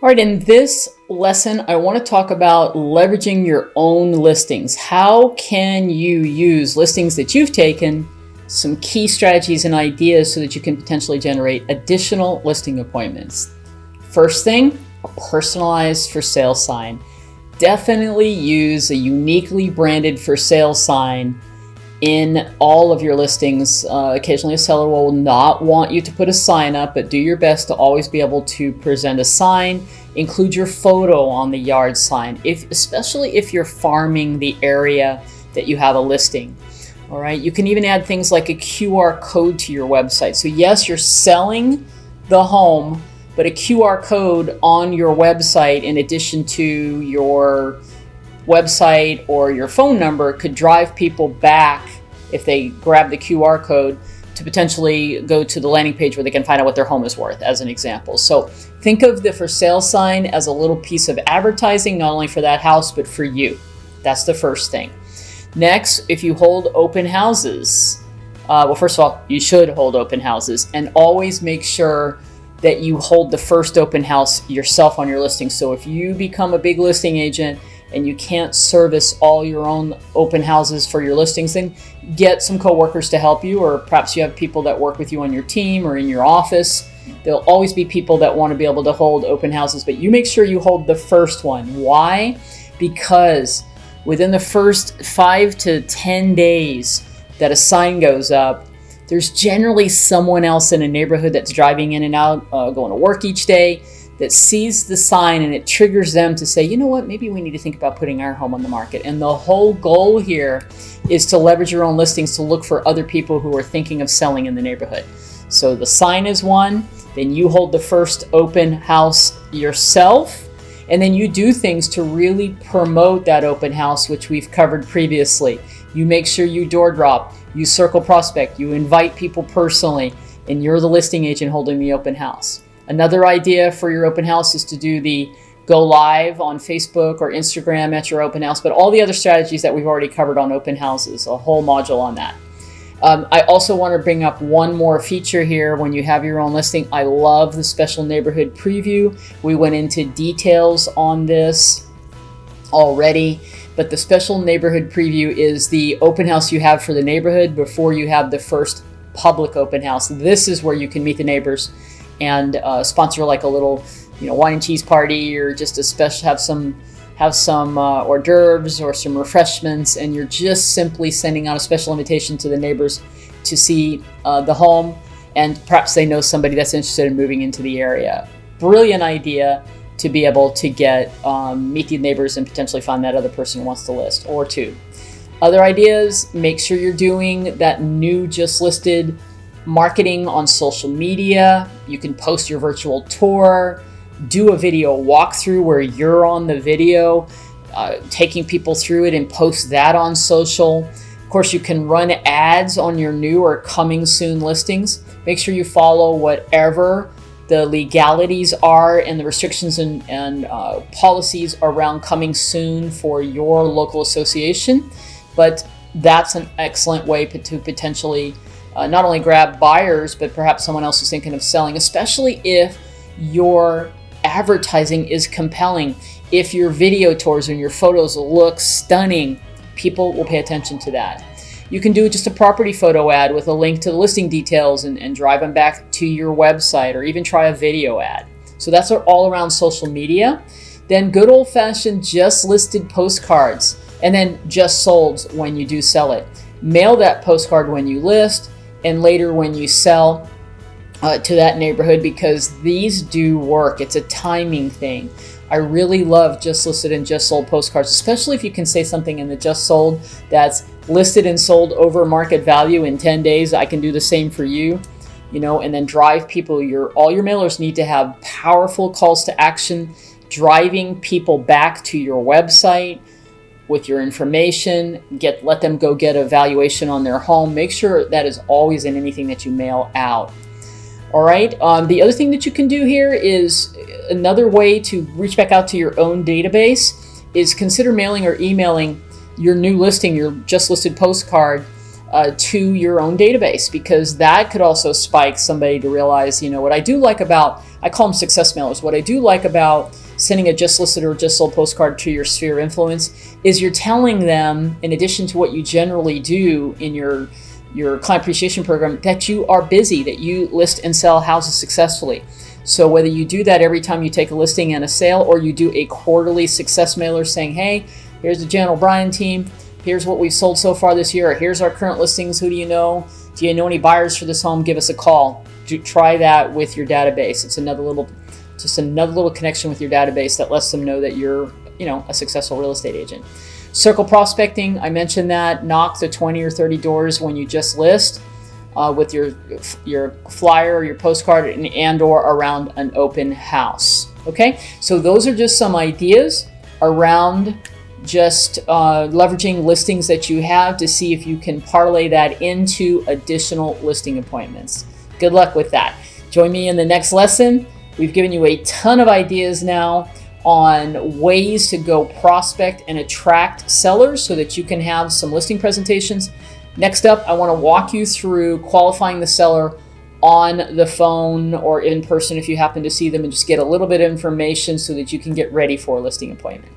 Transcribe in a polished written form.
All right, in this lesson, I want to talk about leveraging your own listings. How can you use listings that you've taken, some key strategies and ideas so that you can potentially generate additional listing appointments? First thing, a personalized for sale sign. Definitely use a uniquely branded for sale sign in all of your listings. Occasionally a seller will not want you to put a sign up, but do your best to always be able to present a sign. Include your photo on the yard sign, especially if you're farming the area that you have a listing. All right, you can even add things like a QR code to your website. So yes, you're selling the home, but a QR code on your website in addition to your website or your phone number could drive people back, if they grab the QR code, to potentially go to the landing page where they can find out what their home is worth, as an example. So think of the for sale sign as a little piece of advertising, not only for that house, but for you. That's the first thing. Next, if you hold open houses, well, first of all, you should hold open houses, and always make sure that you hold the first open house yourself on your listing. So if you become a big listing agent and you can't service all your own open houses for your listings, then get some coworkers to help you, or perhaps you have people that work with you on your team or in your office. There'll always be people that want to be able to hold open houses, but you make sure you hold the first one. Why? Because within the first 5 to 10 days that a sign goes up, there's generally someone else in a neighborhood that's driving in and out, going to work each day, that sees the sign, and it triggers them to say, you know what, maybe we need to think about putting our home on the market. And the whole goal here is to leverage your own listings to look for other people who are thinking of selling in the neighborhood. So the sign is one, then you hold the first open house yourself, and then you do things to really promote that open house, which we've covered previously. You make sure you door drop, you circle prospect, you invite people personally, and you're the listing agent holding the open house. Another idea for your open house is to do the go live on Facebook or Instagram at your open house, but all the other strategies that we've already covered on open houses, a whole module on that. I also want to bring up one more feature here when you have your own listing. I love the special neighborhood preview. We went into details on this already, but the special neighborhood preview is the open house you have for the neighborhood before you have the first public open house. This is where you can meet the neighbors and sponsor like a little, wine and cheese party, or just a special, have some hors d'oeuvres or some refreshments, and you're just simply sending out a special invitation to the neighbors to see the home, and perhaps they know somebody that's interested in moving into the area. Brilliant idea to be able to get meet the neighbors and potentially find that other person who wants to list or two. Other ideas: make sure you're doing that new just listed marketing on social media. You can post your virtual tour, do a video walkthrough where you're on the video, taking people through it, and post that on social. Of course, you can run ads on your new or coming soon listings. Make sure you follow whatever the legalities are and the restrictions and policies around coming soon for your local association. But that's an excellent way to potentially not only grab buyers, but perhaps someone else who's thinking of selling, especially if your advertising is compelling. If your video tours and your photos look stunning, people will pay attention to that. You can do just a property photo ad with a link to the listing details and drive them back to your website, or even try a video ad. So that's all around social media. Then good old-fashioned just listed postcards, and then just sold when you do sell it. Mail that postcard when you list and later when you sell to that neighborhood, because these do work. It's a timing thing. I really love just listed and just sold postcards, especially if you can say something in the just sold that's listed and sold over market value in 10 days. I can do the same for you, and then drive people. All your mailers need to have powerful calls to action, driving people back to your website with your information. Let them go get a valuation on their home. Make sure that is always in anything that you mail out. All right. The other thing that you can do here is another way to reach back out to your own database is consider mailing or emailing your new listing, your just listed postcard, to your own database, because that could also spike somebody to realize, what I do like about, I call them success mailers, what I do like about sending a just listed or just sold postcard to your sphere of influence is you're telling them, in addition to what you generally do in your client appreciation program, that you are busy, that you list and sell houses successfully. So whether you do that every time you take a listing and a sale, or you do a quarterly success mailer saying, hey, here's the Jan O'Brien team, here's what we've sold so far this year, or here's our current listings, who do you know? Do you know any buyers for this home? Give us a call. Try that with your database. It's another little connection with your database that lets them know that you're, a successful real estate agent. Circle prospecting, I mentioned that. Knock the 20 or 30 doors when you just list with your flyer or your postcard and or around an open house. Okay, so those are just some ideas around just leveraging listings that you have to see if you can parlay that into additional listing appointments. Good luck with that. Join me in the next lesson. We've given you a ton of ideas now on ways to go prospect and attract sellers so that you can have some listing presentations. Next up, I want to walk you through qualifying the seller on the phone or in person if you happen to see them, and just get a little bit of information so that you can get ready for a listing appointment.